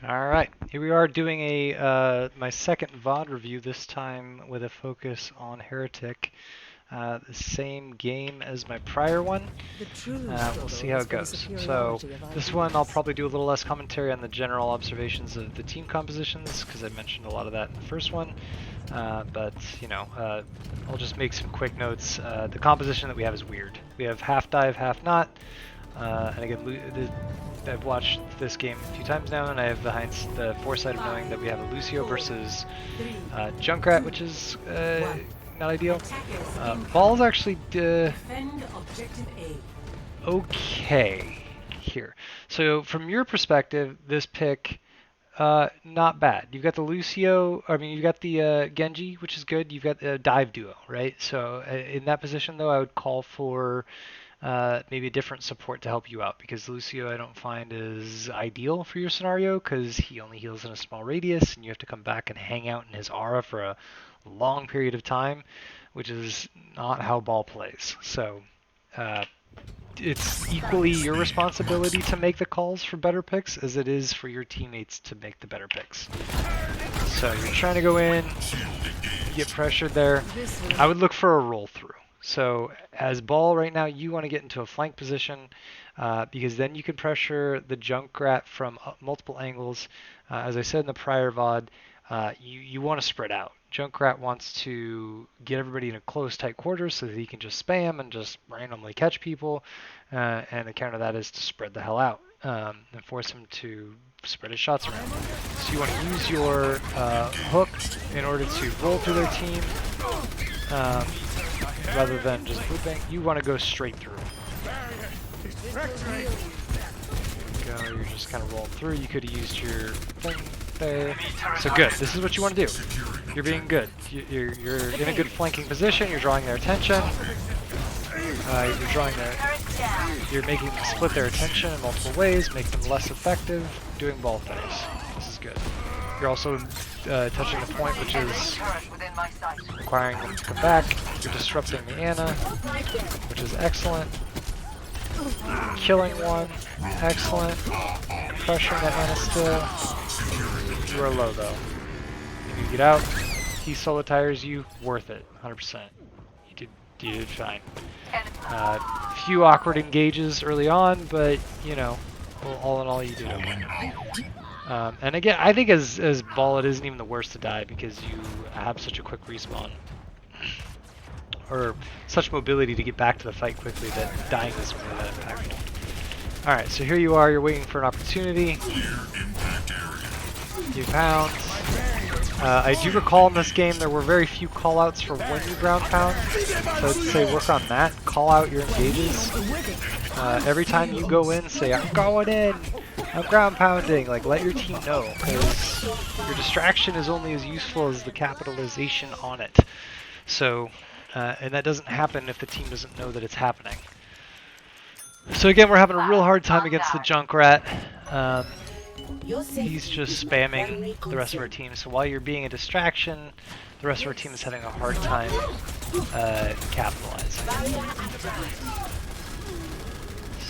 Alright, here we are doing a my second VOD review, this time with a focus on Heretic. The same game as my prior one. We'll see how it goes. So this one I'll probably do a little less commentary on the general observations of the team compositions, because I mentioned a lot of that in the first one. But, I'll just make some quick notes. The composition that we have is weird. We have half dive, half not. And again, I've watched this game a few times now, and I have the foresight of knowing that we have a Lucio versus Junkrat, which is not ideal. Ball's actually okay here. So from your perspective, this pick, not bad. You've got the Lucio, you've got the Genji, which is good. You've got the dive duo, right? So in that position, though, I would call for maybe a different support to help you out, because Lucio I don't find is ideal for your scenario, because he only heals in a small radius and you have to come back and hang out in his aura for a long period of time, which is not how Ball plays. So it's equally your responsibility to make the calls for better picks as it is for your teammates to make the better picks. So you're trying to go in, you get pressured there. I would look for a roll through. So as Ball right now, you want to get into a flank position, because then you can pressure the Junkrat from multiple angles. As I said in the prior VOD, you want to spread out. Junkrat wants to get everybody in a close, tight quarters so that he can just spam and just randomly catch people, and the counter to that is to spread the hell out, and force him to spread his shots around. So you want to use your hook in order to roll through their team, rather than just looping. You want to go straight through. You're just kind of rolling through. You could have used your thing there. So good. This is what you want to do. You're being good. You're in a good flanking position. You're drawing their attention. You're making them split their attention in multiple ways, make them less effective, doing ball things. This is good. You're also touching the point, which is requiring them to come back. You're disrupting the Ana, which is excellent. Killing one, excellent. Pressuring that Ana still. You are low though. You get out. He solo tires you, worth it, 100%. You did fine. Few awkward engages early on, but all in all, you did okay. And again, I think as Ball, it isn't even the worst to die, because you have such a quick respawn, or such mobility to get back to the fight quickly, that dying isn't really that impactful. Alright, so here you are, you're waiting for an opportunity. You pound. I do recall in this game there were very few callouts for when you ground pound, so I'd say work on that. Call out your engages. Every time you go in, say, I'm going in, I'm ground pounding. Like, let your team know, because your distraction is only as useful as the capitalization on it. So, and that doesn't happen if the team doesn't know that it's happening. So again, we're having a real hard time against the Junkrat. He's just spamming the rest of our team, so while you're being a distraction, the rest of our team is having a hard time capitalizing.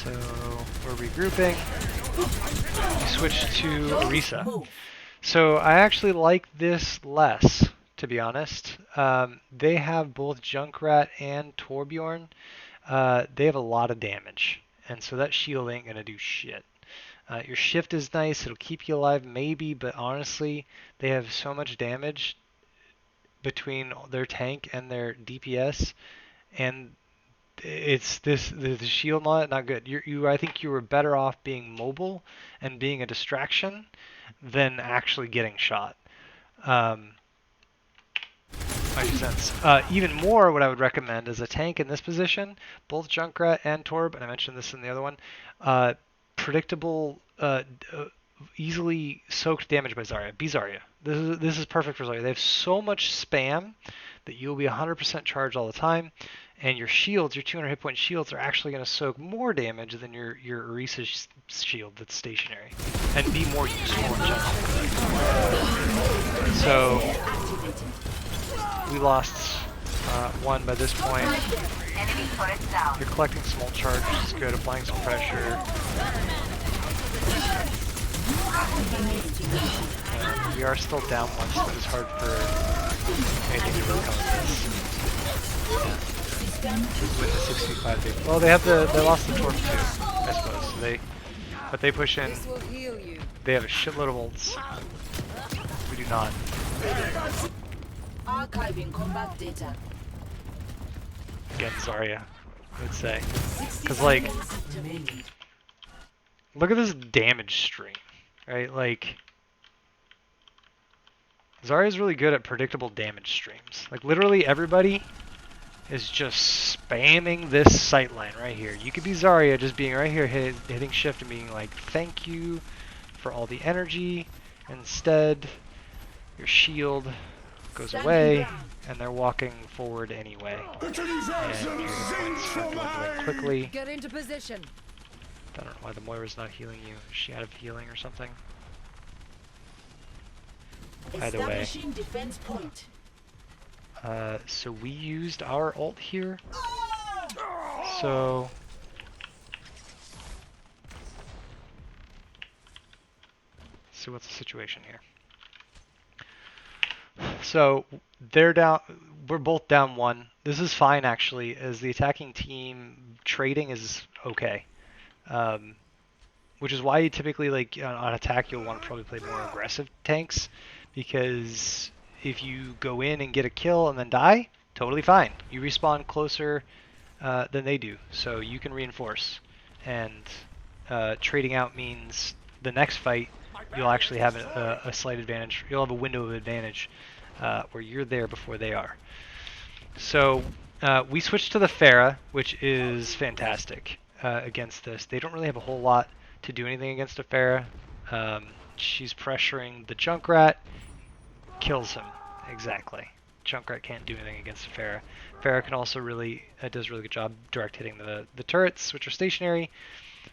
So we're regrouping. We switch to Orisa. So I actually like this less, to be honest. They have both Junkrat and Torbjorn. They have a lot of damage, and so that shield ain't gonna do shit. Your shift is nice, it'll keep you alive maybe, but honestly, they have so much damage between their tank and their DPS, and it's the shield not good. I think you were better off being mobile and being a distraction than actually getting shot. Makes sense. Even more, what I would recommend as a tank in this position, both Junkrat and Torb, and I mentioned this in the other one, predictable, easily soaked damage by Zarya. Be Zarya. This is perfect for Zarya. They have so much spam that you'll be 100% charged all the time, and your shields, your 200 hit point shields, are actually going to soak more damage than your Orisa shield that's stationary, and be more useful in general. So we lost one by this point. You're collecting small charge, which is good, applying some pressure. We are still down one, so it's hard for anything to really come of this. Yeah. With the 65 big. Well, they lost the torque too, I suppose. So but they push in. They have a shitload of ults. We do not. Archiving combat data. Again, Zarya, I would say. Because, like, look at this damage stream, right? Like, Zarya's really good at predictable damage streams. Like, literally everybody is just spamming this sightline right here. You could be Zarya just being right here hitting shift and being like, thank you for all the energy. Instead, your shield goes away, and they're walking forward anyway. And your points are dwindling quickly. Get into position. I don't know why the Moira's not healing you. Is she out of healing or something? Either way. So we used our ult here. So what's the situation here? So they're down. We're both down one. This is fine actually, as the attacking team trading is okay. Which is why you typically, like, on attack, you'll want to probably play more aggressive tanks, because if you go in and get a kill and then die, totally fine. You respawn closer than they do, so you can reinforce. And trading out means the next fight you'll actually have a slight advantage. You'll have a window of advantage where you're there before they are. So we switched to the Pharah, which is fantastic against this. They don't really have a whole lot to do anything against a Pharah. She's pressuring the Junkrat, kills him. Exactly. Junkrat can't do anything against a Pharah. Pharah can also does a really good job direct hitting the turrets, which are stationary,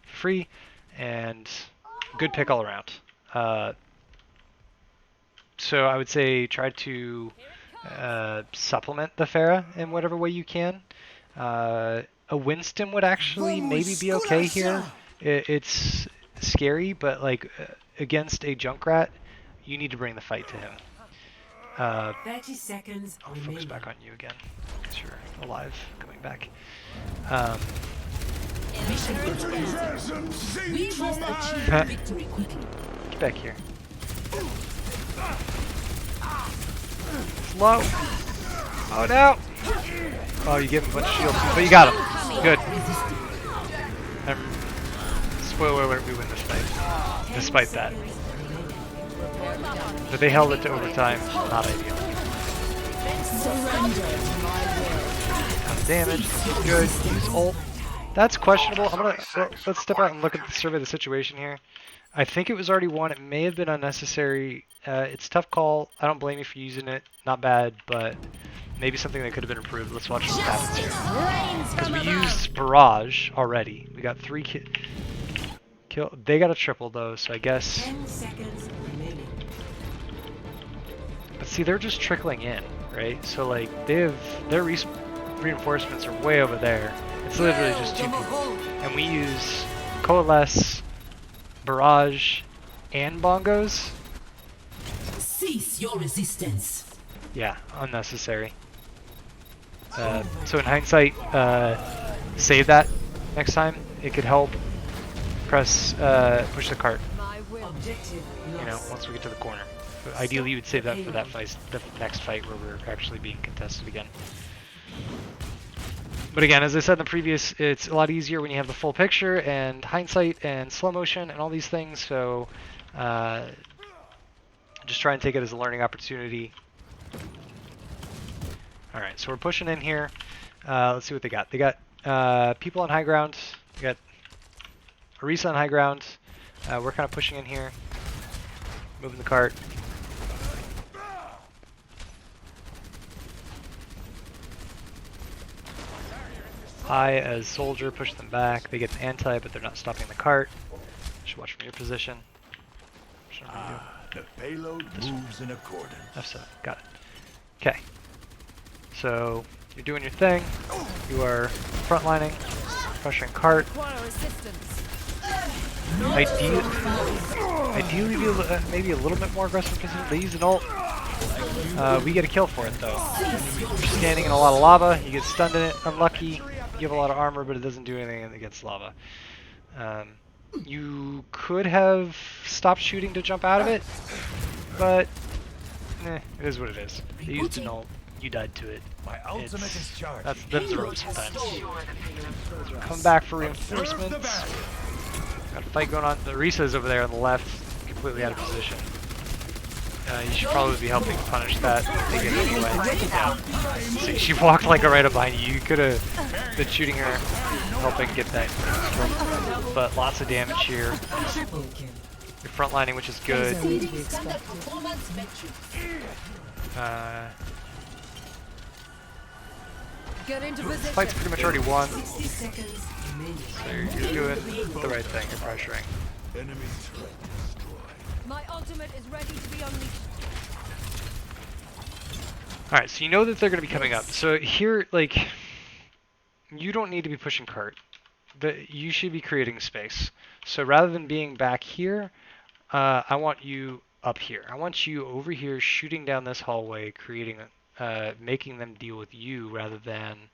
for free, and good pick all around. So I would say try to supplement the Pharah in whatever way you can. A Winston would actually maybe be okay here. It's scary, but like against a Junkrat, you need to bring the fight to him. 30 seconds. I'll focus back on you again, because you're alive, coming back. Get back here. Slow. Oh no! Oh, you give him a bunch of shields, but you got him. Good. Spoiler alert, we win this fight, despite that. But they held it to overtime, not ideal. Damage, good, use ult. That's questionable. Let's step out and look at survey the situation here. I think it was already won. It may have been unnecessary. It's a tough call. I don't blame you for using it. Not bad, but maybe something that could have been improved. Let's watch what happens here. Because we used Barrage already. We got 3 kill. They got a triple though, so I guess. 10 seconds remaining. But see, they're just trickling in, right? So like their reinforcements are way over there. It's literally just 2 people, and we use Coalesce, Barrage, and Bongos. Cease your resistance. Yeah, unnecessary. So in hindsight, save that next time. It could help. Push the cart. You know, once we get to the corner. But ideally, you would save that for that fight, the next fight where we're actually being contested again. But again, as I said in the previous, it's a lot easier when you have the full picture and hindsight and slow motion and all these things. So just try and take it as a learning opportunity. All right, so we're pushing in here. Let's see what they got. They got people on high ground. We got Orisa on high ground. We're kind of pushing in here, moving the cart. I, as soldier, push them back. They get an anti, but they're not stopping the cart. Should watch from your position. The payload moves in accordance. F7, got it. Okay. So you're doing your thing. You are frontlining, pressuring cart. Ideally, be maybe a little bit more aggressive because they use an ult. We get a kill for it though. You're standing in a lot of lava, you get stunned in it, unlucky. You have a lot of armor, but it doesn't do anything against lava. You could have stopped shooting to jump out of it, but it is what it is. They used an ult, you died to it. My ultimate is charged. That's them's the ropes sometimes. Come back for reinforcements. Got a fight going on. The Risa's over there on the left, completely out of position. You should probably be helping punish that. Take it anyway. Yeah. See, she walked like right up behind you. You could have been shooting her, helping get that. But lots of damage here. You're frontlining, which is good. Get into position. Fight's pretty much already won. So you're doing the right thing. You're pressuring. Enemy threat destroyed. My ultimate is ready to be unleashed. Alright, so you know that they're going to be coming up. So here, like, you don't need to be pushing cart. You should be creating space. So rather than being back here, I want you up here. I want you over here shooting down this hallway, creating, making them deal with you rather than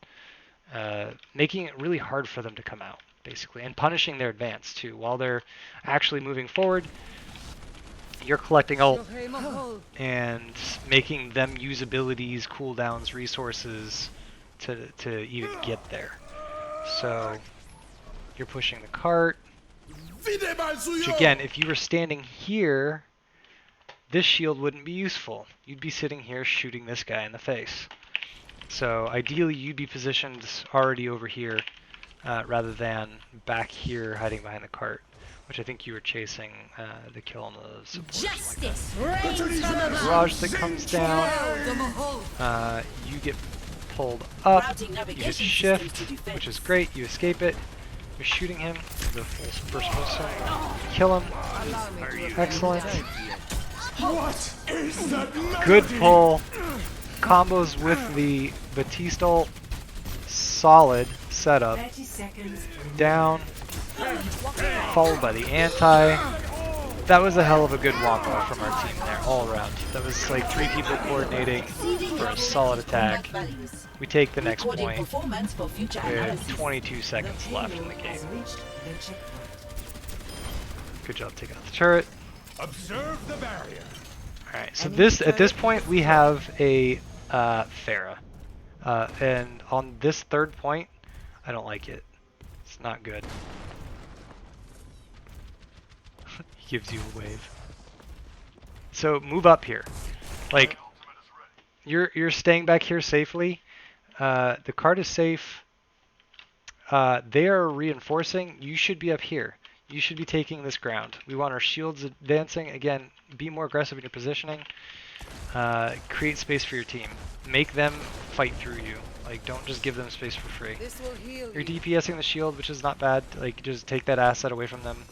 making it really hard for them to come out, basically. And punishing their advance, too. While they're actually moving forward, you're collecting ult and making them use abilities, cooldowns, resources to even get there. So you're pushing the cart. Which again, if you were standing here, this shield wouldn't be useful. You'd be sitting here shooting this guy in the face. So ideally you'd be positioned already over here rather than back here hiding behind the cart. Which I think you were chasing the kill on the support. Justice reigns from above. Barrage that comes down. You get pulled up. You hit shift, which is great. You escape it. You're shooting him. The full first person. Kill him. Excellent. Good pull. Combos with the Batiste ult. Solid setup. Down. Followed by the anti. That was a hell of a good wombo from our team there, all around. That was like 3 people coordinating for a solid attack. We take the next point with 22 seconds left in the game. Good job taking out the turret. Observe the barrier. Alright, so at this point we have a Pharah. And on this third point, I don't like it. It's not good. He gives you a wave. So move up here. Like, you're staying back here safely. The cart is safe. They are reinforcing. You should be up here. You should be taking this ground. We want our shields advancing. Again, be more aggressive in your positioning. Create space for your team. Make them fight through you. Like, don't just give them space for free. This will heal You're DPSing the shield, which is not bad. Like, just take that asset away from them.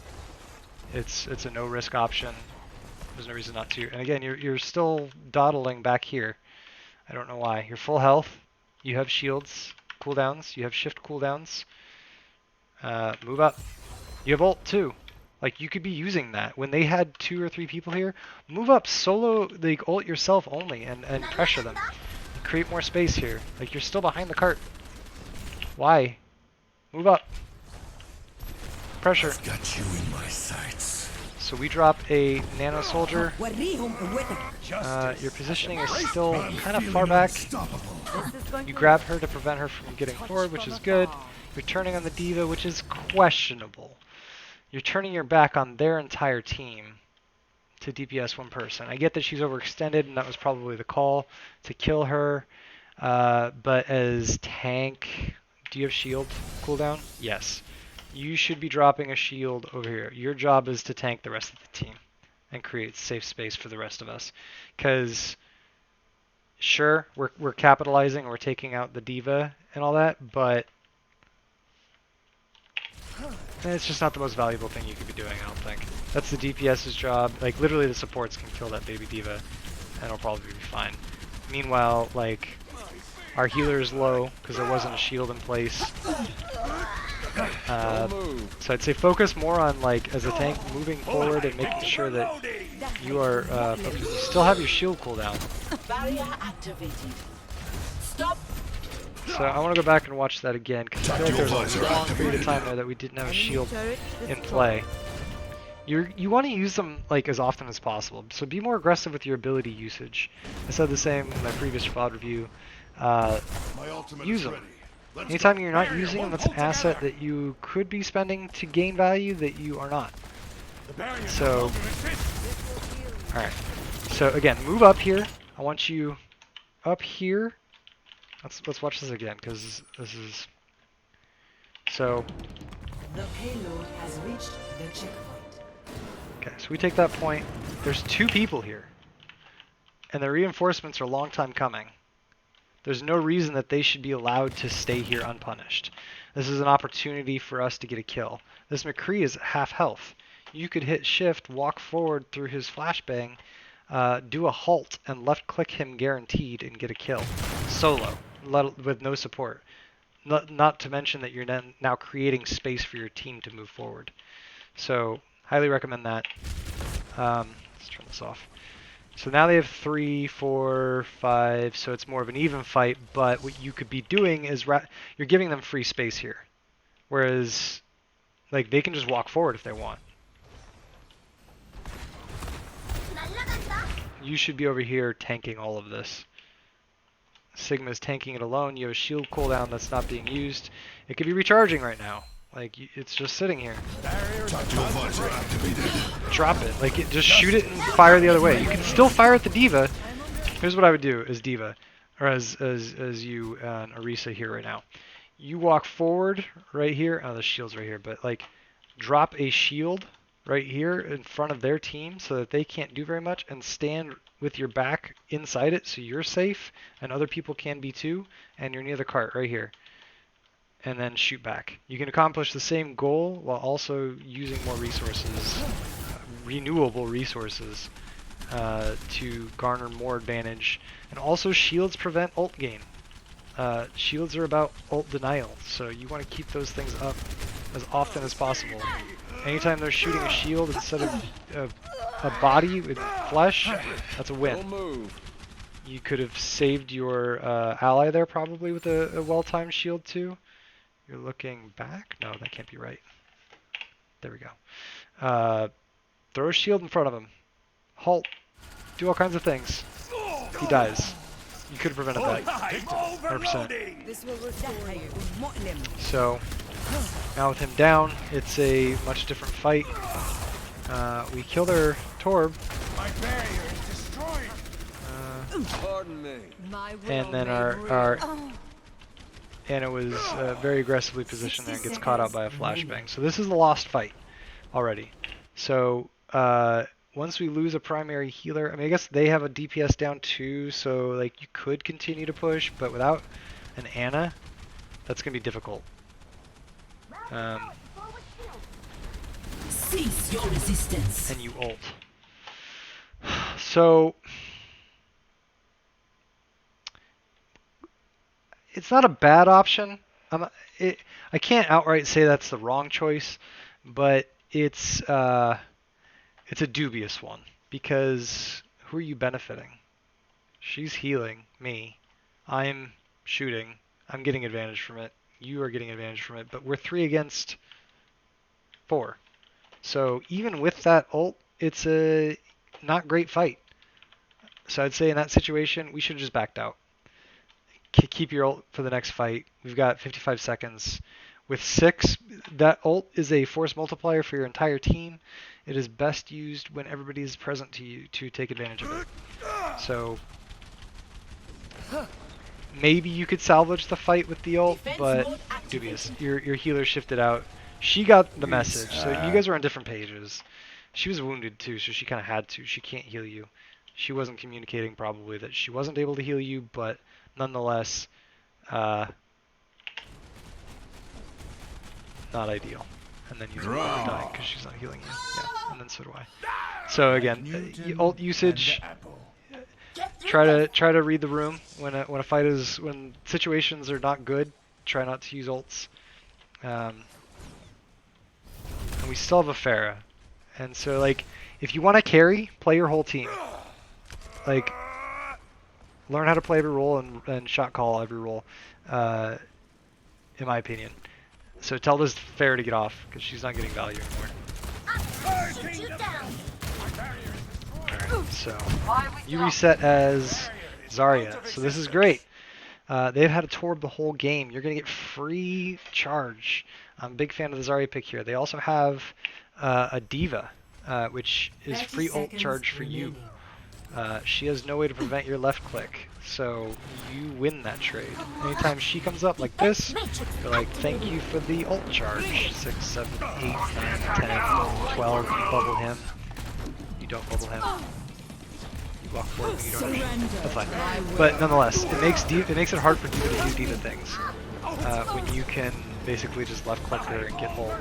It's a no risk option. There's no reason not to. And again, you're still dawdling back here. I don't know why. You're full health. You have shields cooldowns. You have shift cooldowns. Move up. You have ult too. Like, you could be using that. When they had 2 or 3 people here, move up solo, like, ult yourself only and pressure them. Create more space here. Like, you're still behind the cart. Why? Move up. Pressure. I've got you in my sights. So we drop a nano soldier. Your positioning is still kind of far back. You grab her to prevent her from getting forward, which is good. You're turning on the diva, which is questionable. You're turning your back on their entire team to DPS one person. I get that she's overextended, and that was probably the call to kill her. But as tank, do you have shield cooldown? Yes. You should be dropping a shield over here. Your job is to tank the rest of the team and create safe space for the rest of us. Because, sure, we're capitalizing, we're taking out the diva and all that, but it's just not the most valuable thing you could be doing, I don't think. That's the DPS's job. Like, literally the supports can kill that baby diva, and it'll probably be fine. Meanwhile, like, our healer is low because there wasn't a shield in place. So I'd say focus more on, like, as a tank, moving forward and making sure that you are you still have your shield cooldown. Barrier activated. Stop. So I want to go back and watch that again, because I feel like there was a long period of time there that we didn't have a shield in play. You want to use them, like, as often as possible, so be more aggressive with your ability usage. I said the same in my previous VOD review. Use them. Anytime you're not using them, that's an asset that you could be spending to gain value that you are not. So, alright. So again, move up here. I want you up here. Let's watch this again, because this is... So... The payload has reached the checkpoint. Okay, so we take that point. There's 2 people here. And the reinforcements are a long time coming. There's no reason that they should be allowed to stay here unpunished. This is an opportunity for us to get a kill. This McCree is half health. You could hit shift, walk forward through his flashbang, do a halt, and left click him guaranteed and get a kill. Solo, with no support. Not to mention that you're now creating space for your team to move forward. So, highly recommend that. Let's turn this off. So now they have 3, 4, 5, so it's more of an even fight, but what you could be doing is you're giving them free space here. Whereas, like, they can just walk forward if they want. You should be over here tanking all of this. Sigma's tanking it alone. You have a shield cooldown that's not being used. It could be recharging right now. Like, it's just sitting here. Drop it. Like, just shoot it and fire the other way. You can still fire at the D.Va. Here's what I would do as D.Va, or as you and Orisa here right now. You walk forward right here. Oh, the shield's right here, but, like, drop a shield right here in front of their team so that they can't do very much, and stand with your back inside it so you're safe and other people can be too, and you're near the cart right here. And then shoot back. You can accomplish the same goal while also using more resources, renewable resources, to garner more advantage. And also shields prevent ult gain. Shields are about ult denial, so you want to keep those things up as often as possible. Anytime they're shooting a shield instead of a body with flesh, that's a win. You could have saved your ally there probably with a well-timed shield too. You're looking back? No, that can't be right. There we go. Throw a shield in front of him. Halt. Do all kinds of things. He dies. You could have prevented that. 100%. This will restore you. So, now with him down, it's a much different fight. We kill their Torb. My barrier is destroyed. Pardon me. And then our and it was very aggressively positioned there and gets caught out by a flashbang. So this is the lost fight already. So once we lose a primary healer, I mean, I guess they have a DPS down too, so like you could continue to push, but without an Ana, that's gonna be difficult. Cease your resistance. And you ult. So it's not a bad option. I can't outright say that's the wrong choice, but it's a dubious one, because who are you benefiting? She's healing me. I'm shooting. I'm getting advantage from it. You are getting advantage from it, but we're 3 against 4. So even with that ult, it's a not great fight. So I'd say in that situation, we should have just backed out. Keep your ult for the next fight. We've got 55 seconds. With 6, that ult is a force multiplier for your entire team. It is best used when everybody is present to you to take advantage of it. So maybe you could salvage the fight with the ult, but dubious. Your healer shifted out. She got the message, so you guys are on different pages. She was wounded too, so she kind of had to. She can't heal you. She wasn't communicating probably that she wasn't able to heal you, but nonetheless, not ideal. And then you end up dying because she's not healing you. Yeah, and then so do I. So again, ult usage. Try to read the room when when situations are not good. Try not to use ults. we still have a Pharah. And so, like, if you want to carry, play your whole team. Like, learn how to play every role and shot call every role, in my opinion. So tell this Pharah to get off, because she's not getting value anymore. Alright, so you reset as Zarya, so this is great. They've had a toward the whole game. You're going to get free charge. I'm a big fan of the Zarya pick here. They also have a Diva, which is free ult charge for you. She has no way to prevent your left click, so you win that trade. Anytime she comes up like this, you're like, thank you for the ult charge. 6, 7, 8, 9, 10, 12, you bubble him. You don't bubble him. You walk forward when you don't actually. That's fine. But nonetheless, it makes it hard for Diva to do Diva things. When you can basically just left click her and get ult,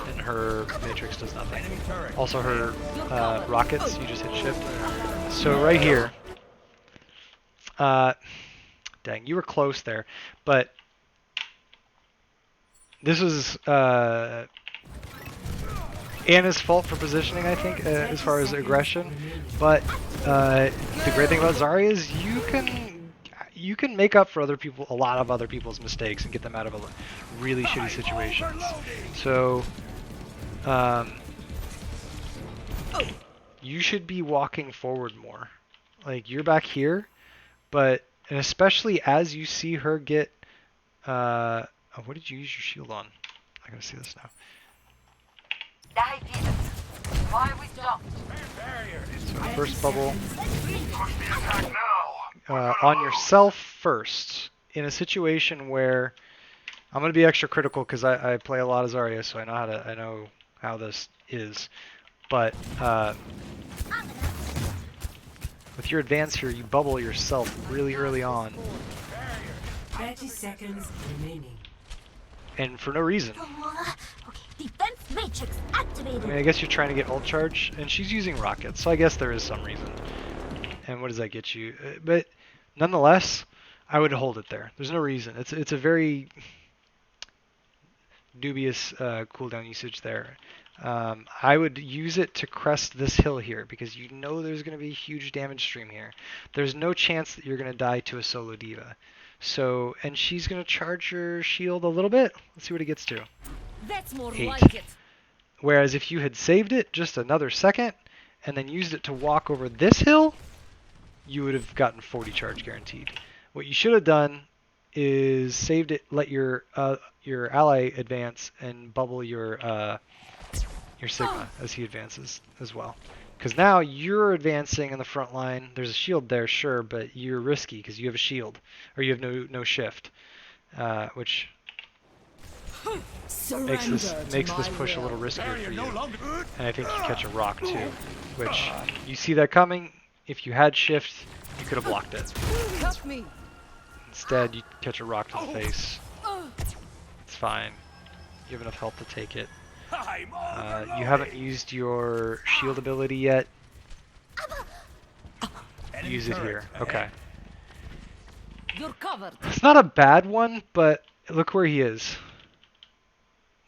and her matrix does nothing. Also her rockets, you just hit shift. So right here, dang, you were close there, but this was Anna's fault for positioning, I think, as far as aggression. But the great thing about Zarya is you can make up for a lot of other people's mistakes and get them out of really shitty situations. So you should be walking forward more. Like, you're back here, and especially as you see her get oh, what did you use your shield on? I gotta see this now. So first bubble on yourself first, in a situation where I'm gonna be extra critical because I play a lot of Zarya, so I know how this is. But with your advance here, you bubble yourself really early on. 30 seconds remaining. And for no reason. Defense matrix activated. I mean, I guess you're trying to get ult charge, and she's using rockets, so I guess there is some reason. And what does that get you? But nonetheless, I would hold it there. There's no reason. It's a very dubious cooldown usage there. I would use it to crest this hill here, because you know there's going to be a huge damage stream here. There's no chance that you're going to die to a solo Diva. So, and she's going to charge your shield a little bit. Let's see what it gets to. That's more 8. like it. Whereas if you had saved it just another second, and then used it to walk over this hill, you would have gotten 40 charge guaranteed. What you should have done is saved it, let your ally advance, and bubble your Sigma as he advances as well. Because now you're advancing in the front line. There's a shield there, sure, but you're risky because you have a shield, or you have no shift, which makes this push a little riskier for you. And I think you catch a rock too, which you see that coming. If you had shift, you could have blocked it. Instead, you catch a rock to the face. It's fine. You have enough health to take it. You haven't used your shield ability yet. Use it here. Okay. You're covered. It's not a bad one, but look where he is.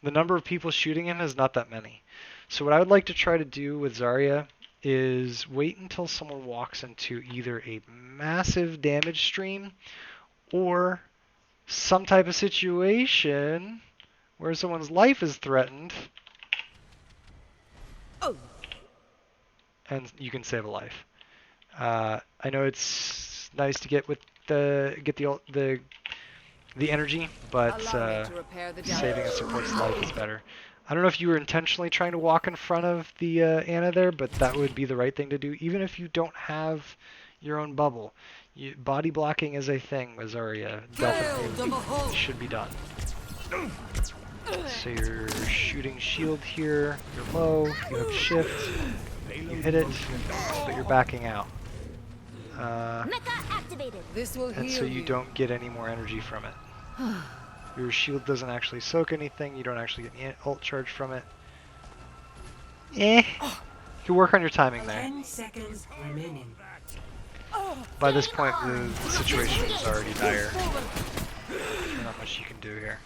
The number of people shooting him is not that many. So what I would like to try to do with Zarya is wait until someone walks into either a massive damage stream or some type of situation where someone's life is threatened, and you can save a life. I know it's nice to get the energy, but saving a support's life is better. I don't know if you were intentionally trying to walk in front of the Anna there, but that would be the right thing to do, even if you don't have your own bubble. Body blocking is a thing with Zarya. Definitely should be done. So you're shooting shield here, you're low, you have shift, you hit it, but you're backing out. And so you don't get any more energy from it. Your shield doesn't actually soak anything, you don't actually get any ult charge from it. You can work on your timing there. 10 seconds remaining. By this point, the situation is already dire. There's not much you can do here.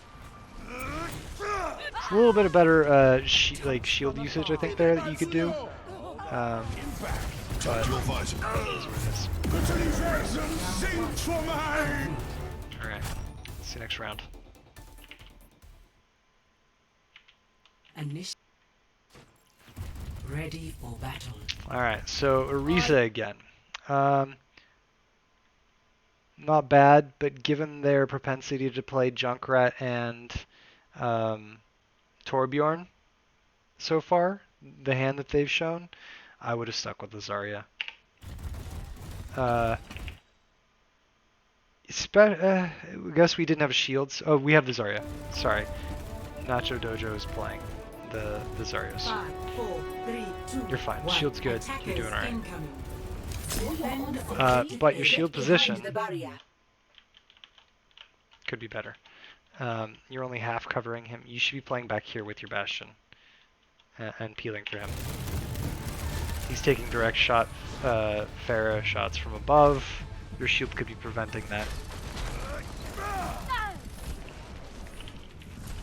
It's a little bit of better like shield usage, I think, there that you could do. But Your visor. that's what it is. Utilization sinks for mine! Alright, see you next round. Initiate. Ready for battle. Alright, so Orisa again. Not bad, but given their propensity to play Junkrat and Torbjorn so far, the hand that they've shown, I would have stuck with the Zarya. I guess we didn't have shields. Oh, we have the Zarya. Sorry. Nacho Dojo is playing the Zaryas. 5, 4, 3, 2, You're fine. 1. Shield's good. You're doing Attackers alright. incoming. Defend But your shield position behind the barrier. could be better. You're only half covering him. You should be playing back here with your Bastion and peeling for him. He's taking direct shot, Pharah shots from above. Your shield could be preventing that.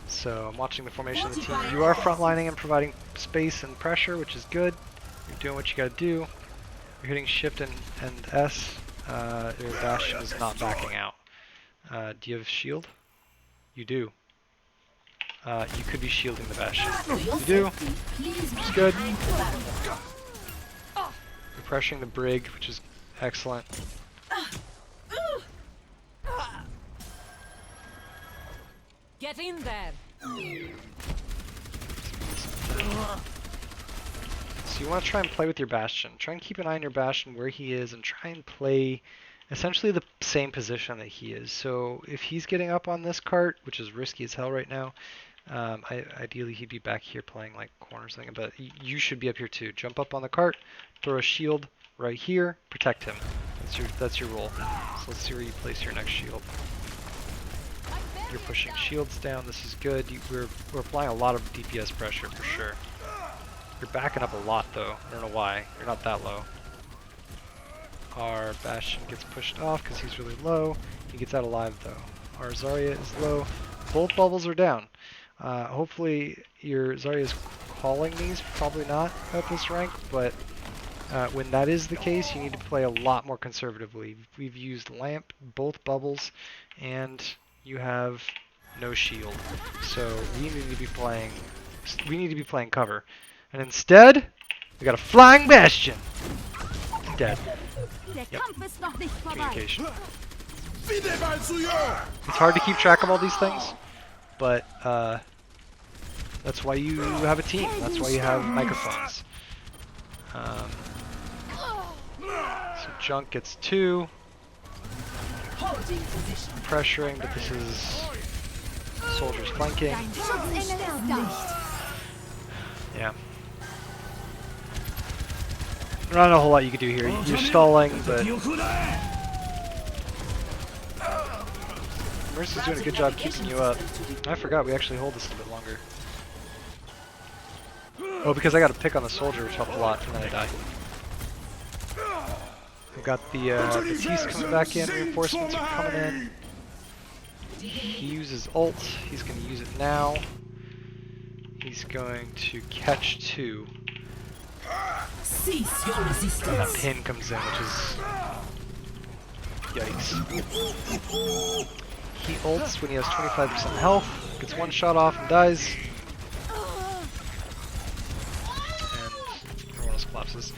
So I'm watching the formation of the team. You are frontlining and providing space and pressure, which is good. You're doing what you gotta do. You're hitting shift and S. Your Bastion is not backing out. Do you have shield? You do. You could be shielding the Bastion. You do. Which is good. You're pressuring the Brig, which is excellent. Get in there. So you want to try and play with your Bastion. Try and keep an eye on your Bastion where he is and try and play essentially the same position that he is. So if he's getting up on this cart, which is risky as hell right now, ideally he'd be back here playing like corners thing, but you should be up here too. Jump up on the cart, throw a shield right here, protect him. That's your role. So let's see where you place your next shield. You're pushing shields down. This is good. We're applying a lot of DPS pressure for sure. You're backing up a lot though. I don't know why. You're not that low. Our Bastion gets pushed off because he's really low. He gets out alive though. Our Zarya is low. Both bubbles are down. Hopefully your Zarya is calling these. Probably not at this rank, but when that is the case, you need to play a lot more conservatively. We've used Lamp, both bubbles, and you have no shield. So we need to be playing cover. And instead, we got a flying Bastion. Dead. Der Yep. Kampf ist noch nicht vorbei. Communication. Wieder mal zu ihr! It's hard to keep track of all these things, but that's why you have a team. That's why you have microphones. So Junk gets 2. Pressuring, but this is soldiers flanking. Schutzengel ist da. Yeah. Not a whole lot you can do here. You're stalling, but Mercy's doing a good job keeping you up. I forgot we actually hold this a bit longer. Oh, because I got a pick on the soldier, which helped a lot, and then I died. We've got the Batiste coming back in, reinforcements are coming in. He uses ult, he's going to use it now. He's going to catch 2. Cease your And that resistance. pin comes in, which is... Yikes. He ults when he has 25% health, gets 1 shot off and dies. And everyone else collapses.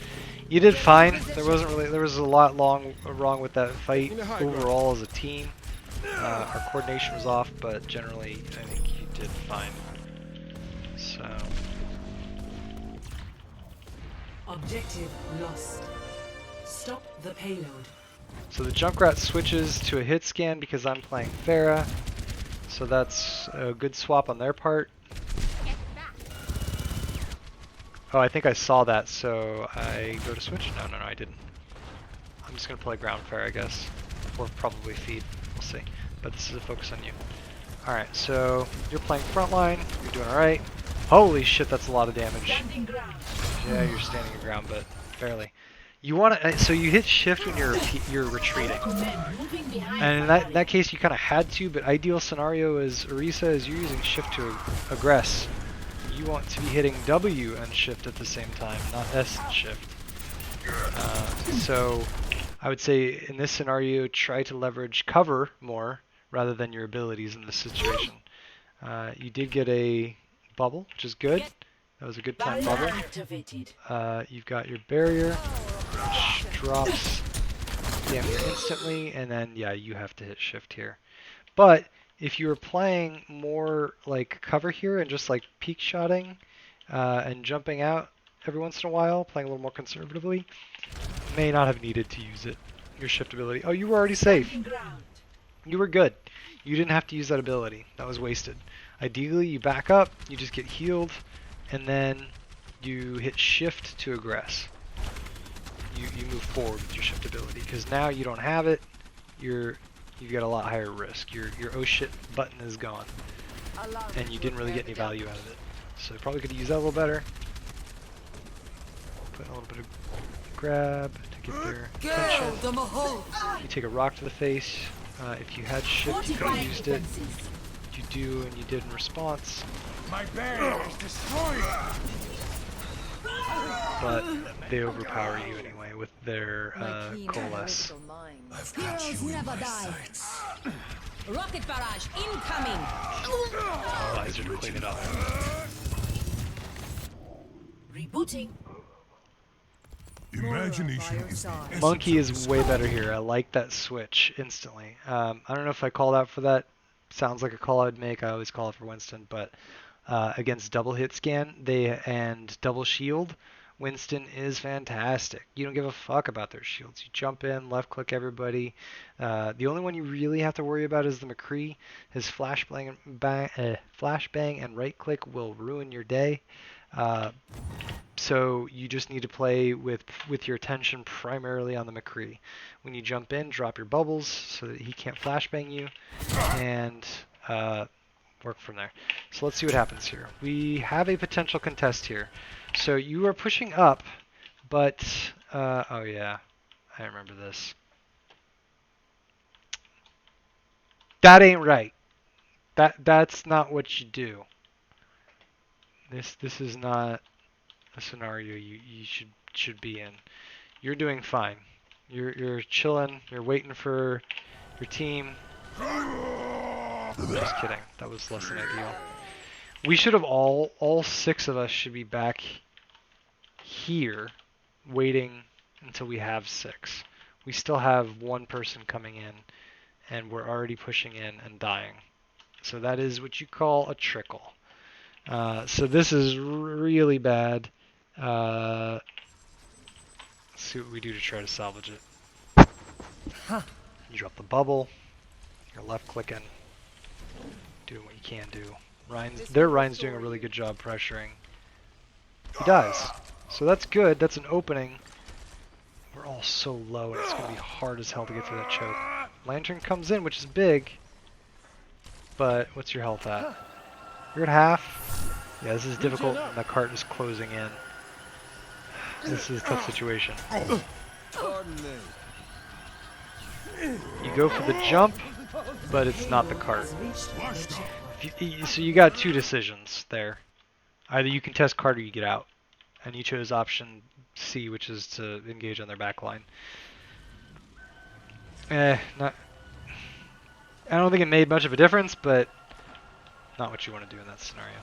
You did fine. There was a lot wrong with that fight overall as a team. Our coordination was off, but generally I think you did fine. So Objective lost. Stop the payload. So the Junkrat switches to a hit scan because I'm playing Pharah. So that's a good swap on their part. Oh, I think I saw that, so I go to switch? No, I didn't. I'm just going to play ground Pharah, I guess. Or probably feed. We'll see. But this is a focus on you. Alright, so you're playing frontline. You're doing alright. Holy shit, that's a lot of damage. Standing ground. Yeah, you're standing your ground, but barely. You want to, so you hit shift when you're retreating, and in that case you kind of had to. But ideal scenario is Orisa is you're using shift to aggress. You want to be hitting W and shift at the same time, not S and shift. So I would say in this scenario, try to leverage cover more rather than your abilities in this situation. You did get a bubble, which is good. That was a good time bubble. You've got your barrier, which drops damage instantly, and then yeah, you have to hit shift here. But if you were playing more like cover here and just like peek shotting and jumping out every once in a while, playing a little more conservatively, may not have needed to use it. Your shift ability. Oh, you were already safe. You were good. You didn't have to use that ability. That was wasted. Ideally, you back up, you just get healed, and then you hit shift to aggress. You move forward with your shift ability, because now you don't have it. You've got a lot higher risk. Your oh shit button is gone, and you didn't really get any value out of it. So you probably could use that a little better. Put a little bit of grab to get their attention. You take a rock to the face. If you had shift, you could have used it. You do, and you did in response. My barrier is destroyed. But they overpower you anyway with their coalesce. I've got Heroes you in never my die. sights. Rocket barrage incoming. Visor to clean it up. Rebooting. Imagination is the essence Monkey of is way better here. I like that switch instantly. I don't know if I called out for that. Sounds like a call I would make. I always call it for Winston, but against double hit scan and double shield, Winston is fantastic. You don't give a fuck about their shields. You jump in, left click everybody. The only one you really have to worry about is the McCree. His flashbang and right click will ruin your day. So you just need to play with your attention primarily on the McCree. When you jump in, drop your bubbles so that he can't flashbang you, and work from there. So let's see what happens here. We have a potential contest here. So you are pushing up, but oh yeah, I remember this. That ain't right. That's not what you do. This is not a scenario you should be in. You're doing fine. You're chilling. You're waiting for your team. Just kidding. That was less than ideal. We should have all 6 of us should be back here, waiting until we have 6. We still have 1 person coming in, and we're already pushing in and dying. So that is what you call a trickle. So this is really bad. Let's see what we do to try to salvage it. You drop the bubble. You're left clicking. Doing what you can do. Ryan's doing a really good job pressuring. He dies. So that's good. That's an opening. We're all so low, and it's going to be hard as hell to get through that choke. Lantern comes in, which is big. But what's your health at? You're at half. Yeah, this is difficult, and the cart is closing in. This is a tough situation. Pardon me. You go for the jump, but it's not the cart. So you got 2 decisions there. Either you contest cart or you get out. And you chose option C, which is to engage on their back line. I don't think it made much of a difference, but not what you want to do in that scenario.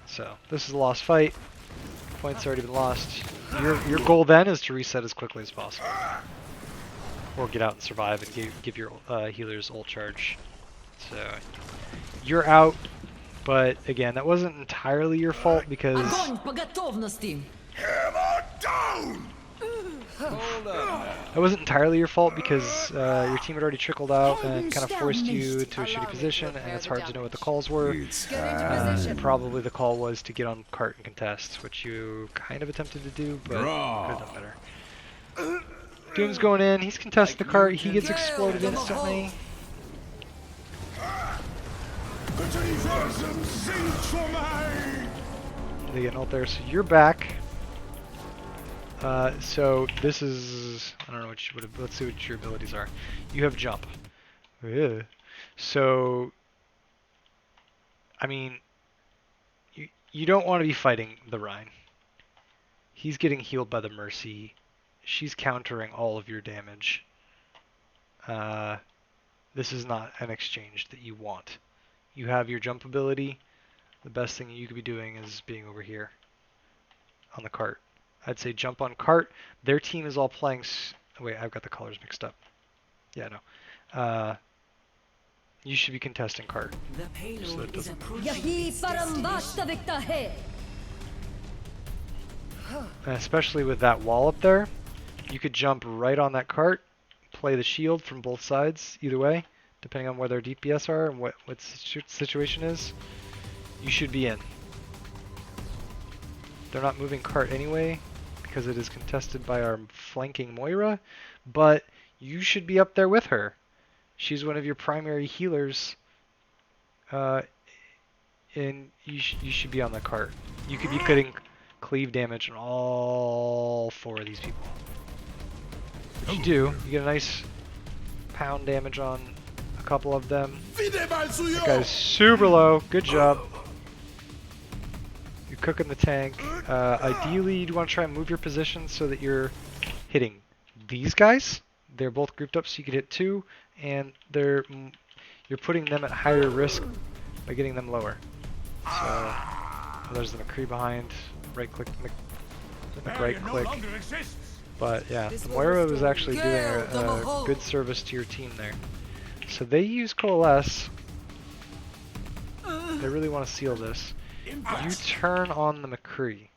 So this is a lost fight. Points already been lost. Your goal then is to reset as quickly as possible, or get out and survive and give your healers ult charge. So you're out, but again, that wasn't entirely your fault because Hammer down! Hold up. That wasn't entirely your fault because your team had already trickled out and kind of forced you into a shitty position, and it's hard to know what the calls were. Probably the call was to get on cart and contest, which you kind of attempted to do, but could have done better. Doom's going in, he's contesting the cart, he gets exploded instantly. They get an ult there, so you're back. So this is, I don't know let's see what your abilities are. You have jump. Ugh. So, I mean, you don't want to be fighting the Rhine. He's getting healed by the Mercy. She's countering all of your damage. This is not an exchange that you want. You have your jump ability. The best thing you could be doing is being over here on the cart. I'd say jump on cart. Their team is all playing... Wait, I've got the colors mixed up. Yeah, no. You should be contesting cart. The payload is approaching यही its परम destination. वास्तविकता है. And especially with that wall up there, you could jump right on that cart, play the shield from both sides, either way, depending on where their DPS are and what situation is. You should be in. They're not moving cart anyway, because it is contested by our flanking Moira, but you should be up there with her. She's one of your primary healers, and you should be on the cart. You could be getting cleave damage on all 4 of these people. Which you do. You get a nice pound damage on a couple of them. That guy's super low. Good job. You're cooking the tank. Ideally, you'd want to try and move your position so that you're hitting these guys. They're both grouped up so you could hit 2, and you're putting them at higher risk by getting them lower. So, there's the McCree behind. Right click, right click. But yeah, the Moira was actually doing a good service to your team there. So they use Coalesce. They really want to seal this. You turn on the McCree.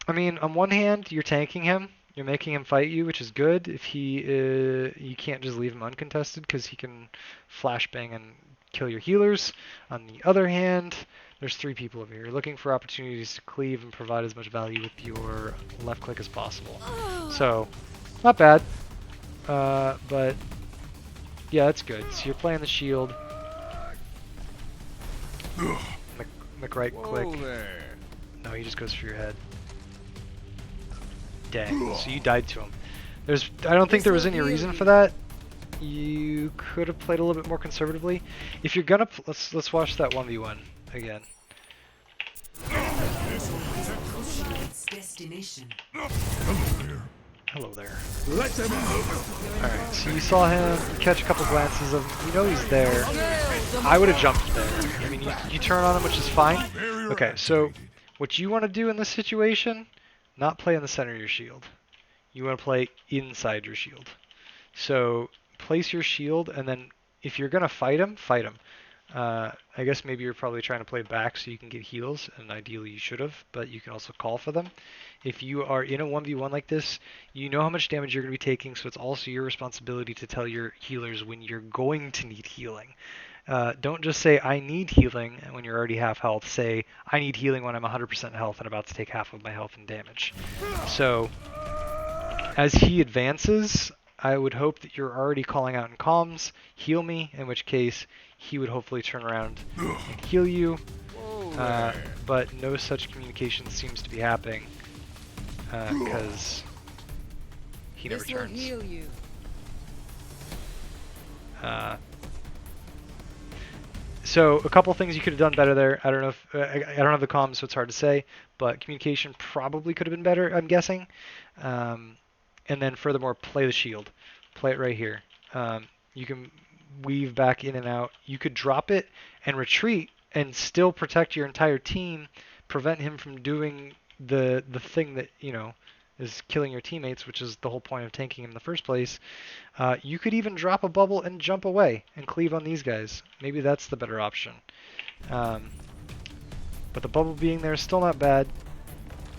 I mean, on one hand, you're tanking him. You're making him fight you, which is good. If you can't just leave him uncontested because he can flashbang and kill your healers. On the other hand, there's 3 people over here. You're looking for opportunities to cleave and provide as much value with your left click as possible. So, not bad. But, yeah, it's good. So you're playing the shield. Right click. No, he just goes for your head. Dang. So you died to him. I don't think there was any reason for that. You could have played a little bit more conservatively. If you're gonna, let's watch that 1v1 again. Destination. Hello there. Alright, so you saw him, you catch a couple glances of him, you know he's there. I would have jumped there. I mean, you turn on him, which is fine. Okay, so what you want to do in this situation, not play in the center of your shield. You want to play inside your shield. So place your shield, and then if you're going to fight him, fight him. I guess maybe you're probably trying to play back so you can get heals, and ideally you should have, but you can also call for them. If you are in a 1v1 like this, you know how much damage you're going to be taking, so it's also your responsibility to tell your healers when you're going to need healing. Don't just say, I need healing, when you're already half health. Say, I need healing when I'm 100% health and about to take half of my health and damage. So, as he advances, I would hope that you're already calling out in comms, heal me, in which case he would hopefully turn around and heal you. But no such communication seems to be happening, because he never turns. This will heal you. So a couple things you could have done better there. I don't know if I don't have the comms, so it's hard to say. But communication probably could have been better, I'm guessing. And then furthermore, play the shield. Play it right here. You can weave back in and out. You could drop it and retreat and still protect your entire team, prevent him from doing the thing that, you know, is killing your teammates, which is the whole point of tanking him in the first place. You could even drop a bubble and jump away and cleave on these guys. Maybe that's the better option. But the bubble being there is still not bad.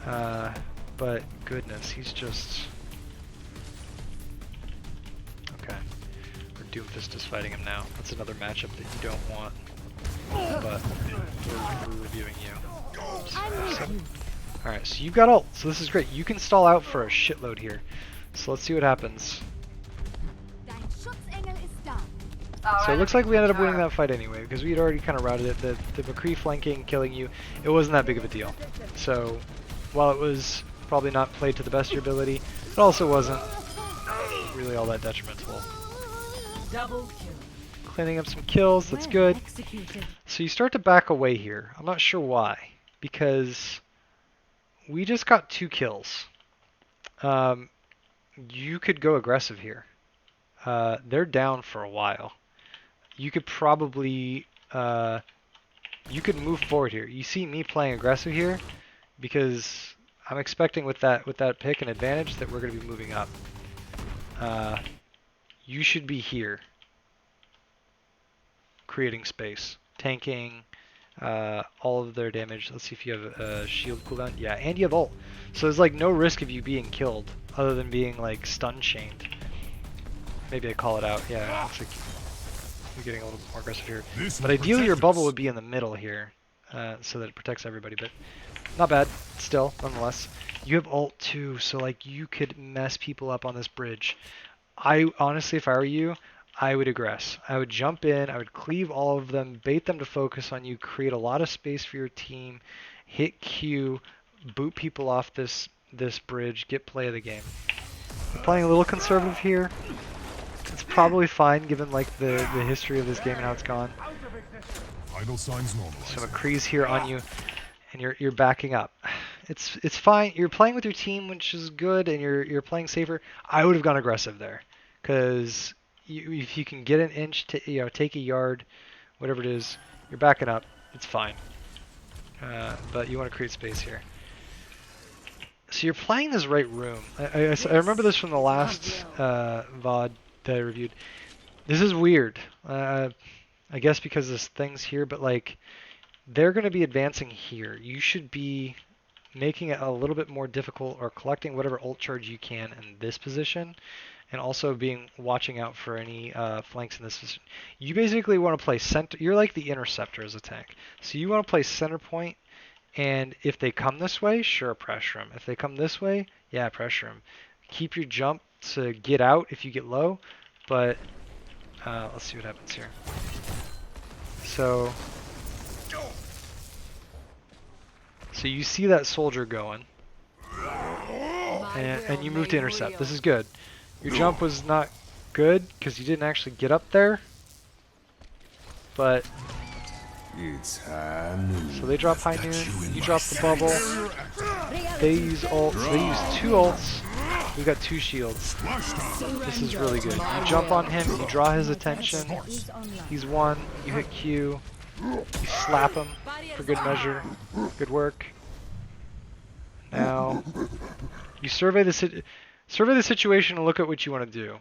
But goodness, he's just... Okay. We're Doomfist is fighting him now. That's another matchup that you don't want. But we're reviewing you. Alright, so you've got ult, so this is great. You can stall out for a shitload here. So let's see what happens. So it looks like we ended up winning that fight anyway, because we had already kind of routed it. The McCree flanking, killing you, it wasn't that big of a deal. So while it was probably not played to the best of your ability, it also wasn't really all that detrimental. Double kill. Cleaning up some kills, that's good. Executed. So you start to back away here. I'm not sure why, because we just got 2 kills. You could go aggressive here. They're down for a while. You could probably, you could move forward here. You see me playing aggressive here because I'm expecting with that pick an advantage that we're going to be moving up. You should be here, creating space, tanking all of their damage. Let's see if you have a shield cooldown. Yeah, and you have ult. So there's like no risk of you being killed other than being like stun chained. Maybe I call it out. Yeah, looks like you're getting a little more aggressive here. But ideally your bubble would be in the middle here so that it protects everybody. But not bad still, nonetheless. You have ult too, so like you could mess people up on this bridge. I honestly, if I were you, I would aggress. I would jump in, I would cleave all of them, bait them to focus on you, create a lot of space for your team, hit Q, boot people off this bridge, get play of the game. I'm playing a little conservative here. It's probably fine given like the history of this game and how it's gone. Vital signs normalized. So McCree's here on you, and you're backing up. It's fine. You're playing with your team, which is good, and you're playing safer. I would have gone aggressive there, because if you can get an inch, take a yard, whatever it is, you're backing up. It's fine. But you want to create space here. So you're playing this right room. I remember this from the last VOD that I reviewed. This is weird. I guess because there's things here, but like they're going to be advancing here. You should be making it a little bit more difficult or collecting whatever ult charge you can in this position, and also watching out for any flanks in this position. You basically want to play center. You're like the interceptor as a tank. So you want to play center point, and if they come this way, sure, pressure them. If they come this way, yeah, pressure them. Keep your jump to get out if you get low, but let's see what happens here. So you see that soldier going, and you move to intercept. This is good. Your jump was not good because you didn't actually get up there, but It's high noon. so they drop high noon, you drop the bubble, they use ults, so they use 2 ults, we got 2 shields. This is really good. You jump on him, you draw his attention, he's 1, you hit Q, you slap him for good measure, good work. Now, you survey the situation and look at what you want to do.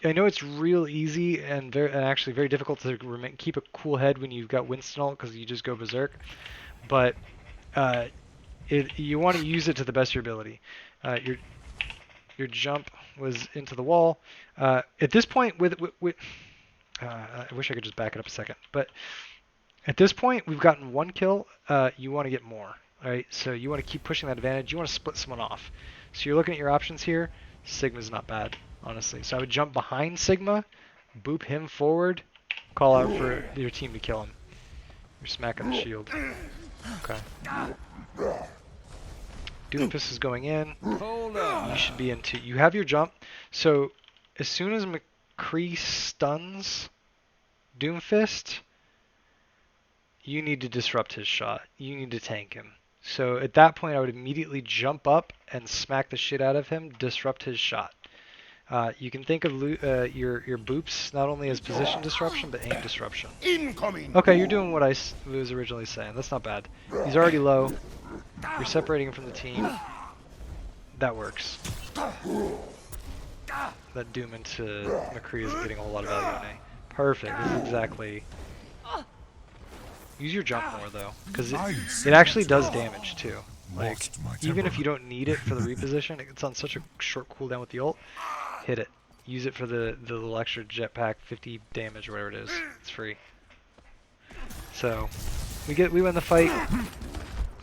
I know it's real easy and actually very difficult to keep a cool head when you've got Winston ult because you just go berserk. But you want to use it to the best of your ability. Your jump was into the wall. At this point, I wish I could just back it up a second. But at this point, we've gotten 1 kill. You want to get more. All right, so you want to keep pushing that advantage. You want to split someone off. So you're looking at your options here. Sigma's not bad, honestly. So I would jump behind Sigma, boop him forward, call out for your team to kill him. You're smacking the shield. Okay. Doomfist is going in. Hold on. You should be into. You have your jump. So as soon as McCree stuns Doomfist, you need to disrupt his shot. You need to tank him. So at that point, I would immediately jump up and smack the shit out of him, disrupt his shot. You can think of your boops not only as position disruption, but aim disruption. Incoming. Okay, you're doing what I was originally saying. That's not bad. He's already low. You're separating him from the team. That works. That Doom into McCree is getting a whole lot of value on A. Perfect. This is exactly... Use your jump more though, because it actually does damage too. Like, even if you don't need it for the reposition, it's on such a short cooldown with the ult. Hit it. Use it for the little extra jetpack, 50 damage or whatever it is. It's free. So we win the fight.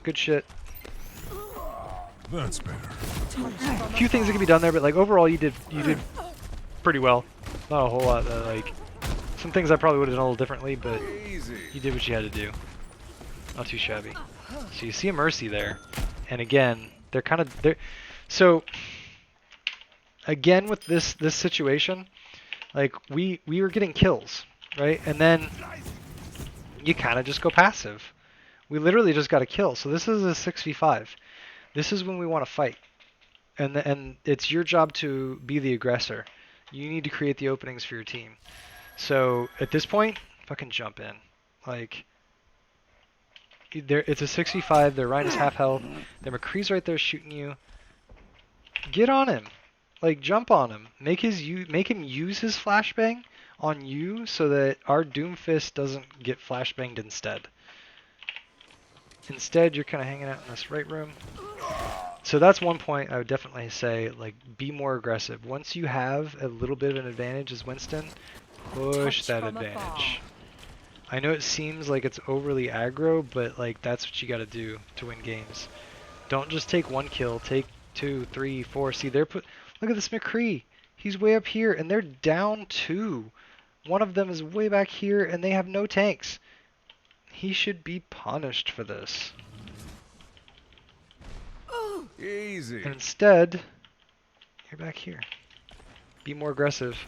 Good shit. That's better. A few things that can be done there, but like overall you did pretty well. Not a whole lot. Like some things I probably would have done a little differently, but you did what you had to do. Not too shabby. So you see a Mercy there, And again, they're kind of so again with this situation, like we were getting kills, right? And then you kind of just go passive. We literally just got a kill. So this is a 6v5. This is when we want to fight. And it's your job to be the aggressor. You need to create the openings for your team. So at this point, fucking jump in. Like, it's a 6v5. Their Rhine is half health. Their McCree's right there shooting you. Get on him. Like, jump on him. Make him use his flashbang on you so that our Doomfist doesn't get flashbanged instead. Instead, you're kind of hanging out in this right room. So that's one point I would definitely say, like, be more aggressive. Once you have a little bit of an advantage as Winston, push that advantage. I know it seems like it's overly aggro, but like that's what you got to do to win games. Don't just take one kill, take 2, 3, 4. See, look at this McCree. He's way up here, and they're down 2. One of them is way back here, and they have no tanks. He should be punished for this. Easy. And instead, you're back here. Be more aggressive.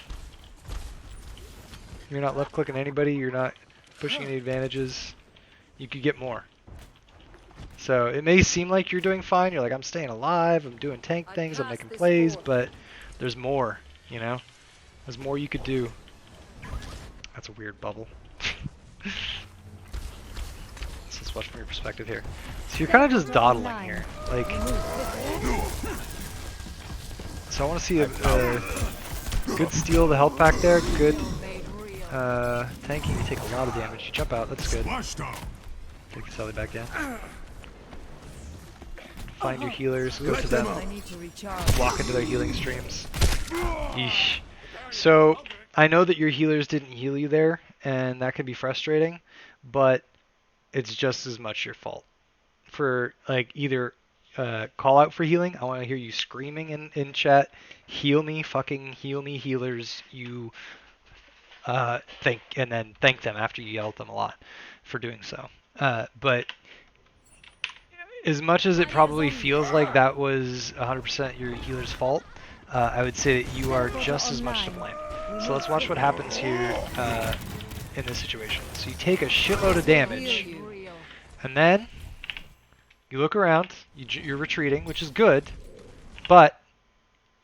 You're not left clicking anybody, you're not pushing any advantages. You could get more. So it may seem like you're doing fine, you're like, I'm staying alive, I'm doing tank things, I'm making plays, but there's more, you know? There's more you could do. That's a weird bubble. Let's watch from your perspective here. So you're kind of just dawdling here. Like, so I want to see a good steal the health pack there. Good tanking. You take a lot of damage. You jump out. That's good. Take the Sally back in. Find your healers. Go to them. Walk into their healing streams. Yeesh. So I know that your healers didn't heal you there, and that can be frustrating, but it's just as much your fault. For like either call out for healing. I want to hear you screaming in chat. Heal me, fucking heal me, healers. You and then thank them after you yell at them a lot for doing so. But as much as it probably feels like that was 100% your healer's fault, I would say that you are just as much to blame. So let's watch what happens here in this situation. So you take a shitload of damage, and then you look around, you're retreating, which is good, but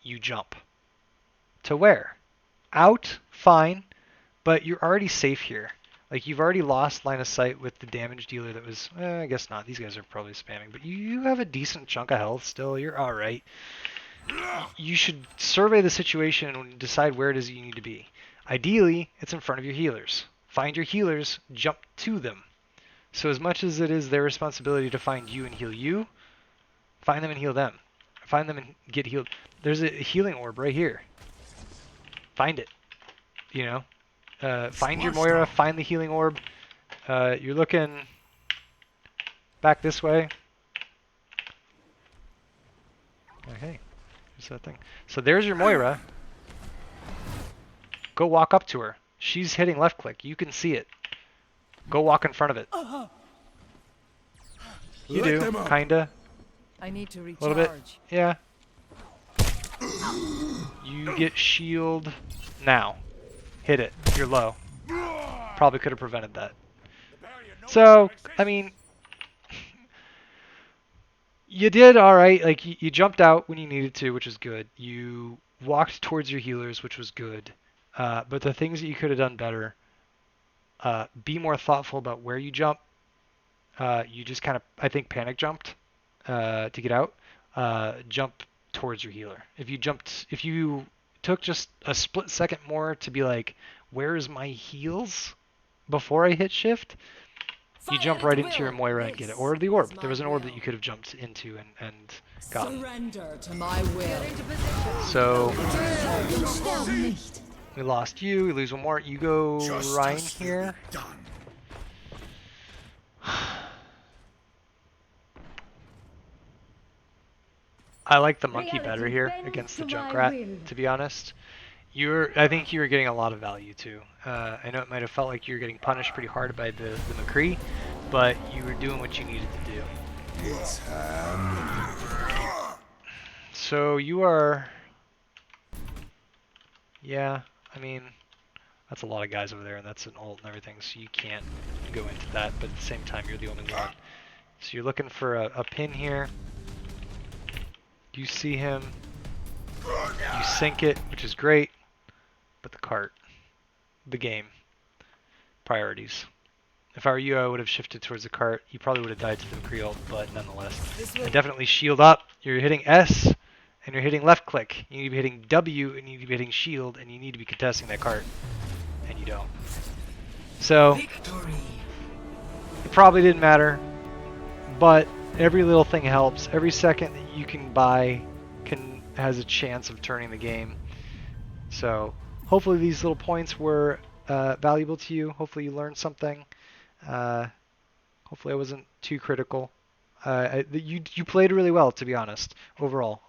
you jump. To where? Out, fine, but you're already safe here. Like, you've already lost line of sight with the damage dealer that was, I guess not, these guys are probably spamming, but you have a decent chunk of health still, you're alright. You should survey the situation and decide where it is you need to be. Ideally, it's in front of your healers. Find your healers, jump to them. So as much as it is their responsibility to find you and heal you, find them and heal them. Find them and get healed. There's a healing orb right here. Find it. You know? Find your Moira, find the healing orb. You're looking back this way. Okay. Here's that thing. So there's your Moira. Go walk up to her. She's hitting left click. You can see it. Go walk in front of it. You do, kinda. I need to recharge. A little bit. Yeah. You get shield now. Hit it. You're low. Probably could have prevented that. So, I mean, you did alright. Like, you jumped out when you needed to, which is good. You walked towards your healers, which was good. But the things that you could have done better, be more thoughtful about where you jump. You just kind of, I think, panic jumped to get out. Jump towards your healer. If you took just a split second more to be like, where's my heals before I hit shift, you jump right into your Moira and get it. Or the orb. There was an orb that you could have jumped into and gotten. Surrender to my will. So we lost you. We lose one more. You go Rhine here. I like the monkey better here against the Junkrat, to be honest. I think you were getting a lot of value too. I know it might have felt like you were getting punished pretty hard by the McCree, but you were doing what you needed to do. It's time. So you are... Yeah, I mean, that's a lot of guys over there, and that's an ult and everything, so you can't go into that, but at the same time, you're the only one. So you're looking for a pin here. You see him. You sink it, which is great, but the cart, the game, priorities. If I were you, I would have shifted towards the cart. You probably would have died to the McCree ult, but nonetheless. And definitely shield up. You're hitting S, and you're hitting left click. You need to be hitting W, and you need to be hitting shield, and you need to be contesting that cart. And you don't. So, it probably didn't matter, but every little thing helps. Every second that you can buy has a chance of turning the game. So, hopefully these little points were valuable to you. Hopefully you learned something. Hopefully I wasn't too critical. You played really well, to be honest, overall.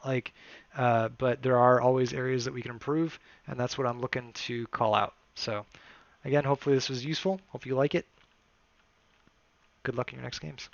But there are always areas that we can improve, and that's what I'm looking to call out. So, again, hopefully this was useful. Hope you like it. Good luck in your next games.